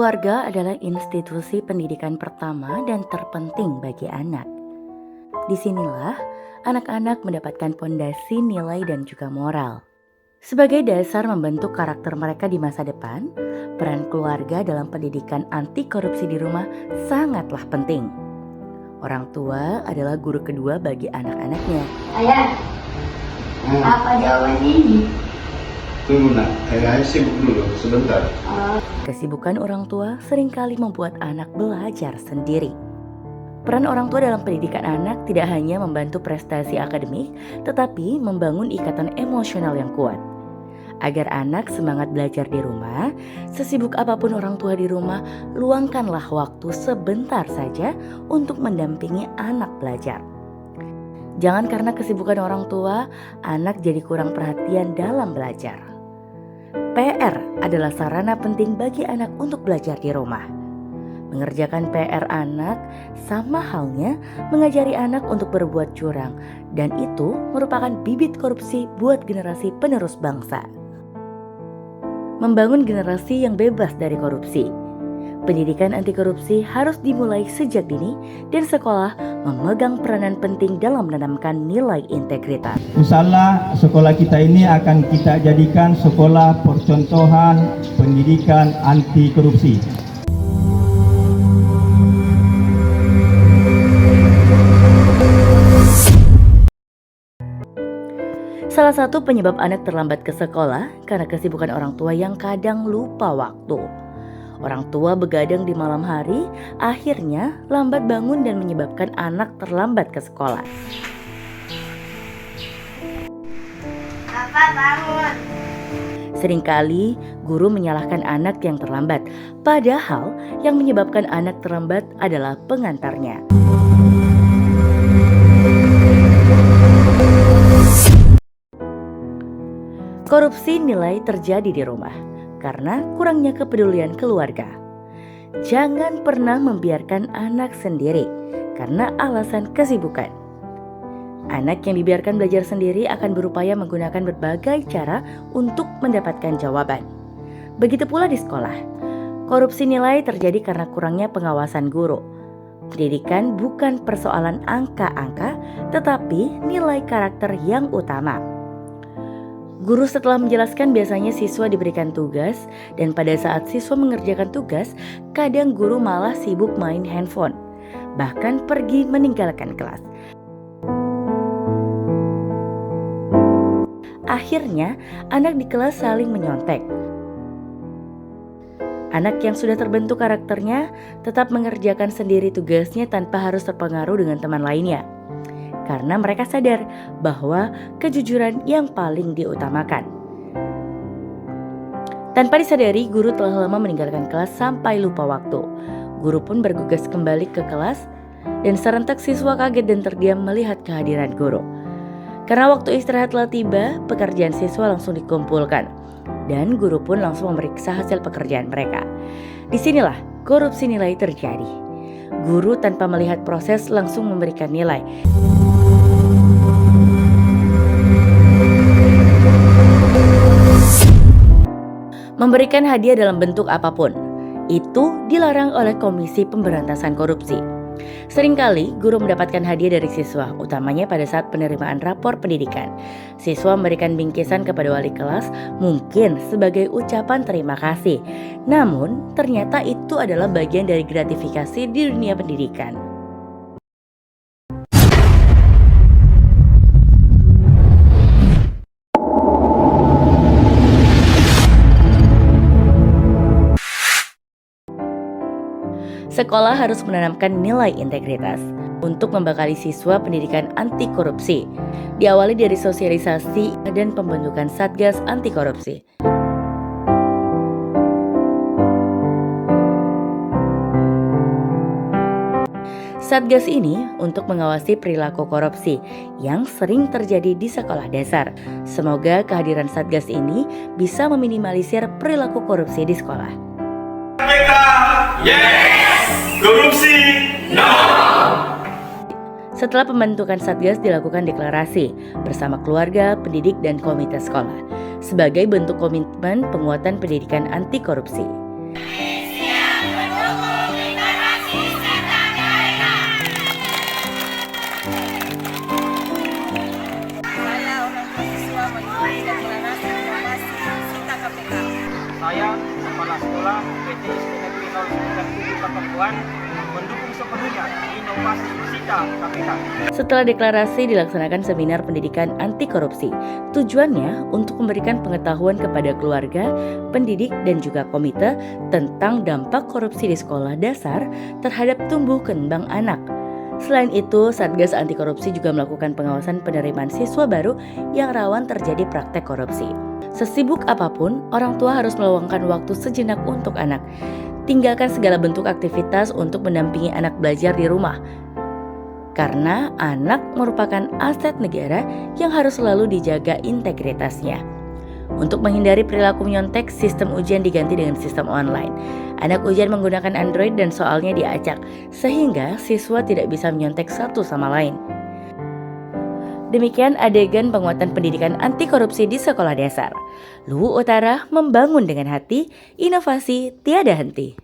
Keluarga adalah institusi pendidikan pertama dan terpenting bagi anak. Disinilah anak-anak mendapatkan pondasi nilai dan juga moral. Sebagai dasar membentuk karakter mereka di masa depan, peran keluarga dalam pendidikan anti korupsi di rumah sangatlah penting. Orang tua adalah guru kedua bagi anak-anaknya. Ayah, apa jawaban ini? Tunggu nak, ayah sibuk dulu sebentar. Kesibukan orang tua seringkali membuat anak belajar sendiri. Peran orang tua dalam pendidikan anak tidak hanya membantu prestasi akademik, tetapi membangun ikatan emosional yang kuat. Agar anak semangat belajar di rumah, sesibuk apapun orang tua di rumah, luangkanlah waktu sebentar saja untuk mendampingi anak belajar. Jangan karena kesibukan orang tua, anak jadi kurang perhatian dalam belajar. PR adalah sarana penting bagi anak untuk belajar di rumah. Mengerjakan PR anak sama halnya mengajari anak untuk berbuat curang, dan itu merupakan bibit korupsi buat generasi penerus bangsa. Membangun generasi yang bebas dari korupsi. Pendidikan anti korupsi harus dimulai sejak dini dan sekolah memegang peranan penting dalam menanamkan nilai integritas. Insyaallah sekolah kita ini akan kita jadikan sekolah percontohan pendidikan anti korupsi. Salah satu penyebab anak terlambat ke sekolah karena kesibukan orang tua yang kadang lupa waktu. Orang tua begadang di malam hari, akhirnya lambat bangun dan menyebabkan anak terlambat ke sekolah. Papa bangun. Seringkali guru menyalahkan anak yang terlambat, padahal yang menyebabkan anak terlambat adalah pengantarnya. Korupsi nilai terjadi di rumah karena kurangnya kepedulian keluarga. Jangan pernah membiarkan anak sendiri karena alasan kesibukan. Anak yang dibiarkan belajar sendiri akan berupaya menggunakan berbagai cara untuk mendapatkan jawaban. Begitu pula di sekolah. Korupsi nilai terjadi karena kurangnya pengawasan guru. Pendidikan bukan persoalan angka-angka, tetapi nilai karakter yang utama. Guru setelah menjelaskan biasanya siswa diberikan tugas, dan pada saat siswa mengerjakan tugas, kadang guru malah sibuk main handphone, bahkan pergi meninggalkan kelas. Akhirnya, anak di kelas saling menyontek. Anak yang sudah terbentuk karakternya tetap mengerjakan sendiri tugasnya tanpa harus terpengaruh dengan teman lainnya. Karena mereka sadar bahwa kejujuran yang paling diutamakan. Tanpa disadari, guru telah lama meninggalkan kelas sampai lupa waktu. Guru pun bergegas kembali ke kelas dan serentak siswa kaget dan terdiam melihat kehadiran guru. Karena waktu istirahat telah tiba, pekerjaan siswa langsung dikumpulkan dan guru pun langsung memeriksa hasil pekerjaan mereka. Disinilah korupsi nilai terjadi. Guru tanpa melihat proses langsung memberikan nilai. Memberikan hadiah dalam bentuk apapun, itu dilarang oleh Komisi Pemberantasan Korupsi. Seringkali guru mendapatkan hadiah dari siswa, utamanya pada saat penerimaan rapor pendidikan. Siswa memberikan bingkisan kepada wali kelas, mungkin sebagai ucapan terima kasih. Namun, ternyata itu adalah bagian dari gratifikasi di dunia pendidikan. Sekolah harus menanamkan nilai integritas untuk membekali siswa pendidikan anti korupsi. Diawali dari sosialisasi dan pembentukan Satgas anti korupsi. Satgas ini untuk mengawasi perilaku korupsi yang sering terjadi di sekolah dasar. Semoga kehadiran Satgas ini bisa meminimalisir perilaku korupsi di sekolah. Yes! Korupsi, no! Setelah pembentukan Satgas dilakukan deklarasi bersama keluarga, pendidik, dan komite sekolah sebagai bentuk komitmen penguatan pendidikan anti korupsi. Kota Pakuan mendukung sepenuhnya inovasi Sita KPK. Setelah deklarasi dilaksanakan seminar pendidikan anti korupsi. Tujuannya untuk memberikan pengetahuan kepada keluarga, pendidik, dan juga komite tentang dampak korupsi di sekolah dasar terhadap tumbuh kembang anak. Selain itu, Satgas Anti Korupsi juga melakukan pengawasan penerimaan siswa baru yang rawan terjadi praktek korupsi. Sesibuk apapun, orang tua harus meluangkan waktu sejenak untuk anak. Tinggalkan segala bentuk aktivitas untuk mendampingi anak belajar di rumah. Karena anak merupakan aset negara yang harus selalu dijaga integritasnya. Untuk menghindari perilaku menyontek, sistem ujian diganti dengan sistem online. Anak ujian menggunakan Android dan soalnya diacak, sehingga siswa tidak bisa menyontek satu sama lain. Demikian adegan penguatan pendidikan anti korupsi di sekolah dasar. Luwu Utara membangun dengan hati, inovasi tiada henti.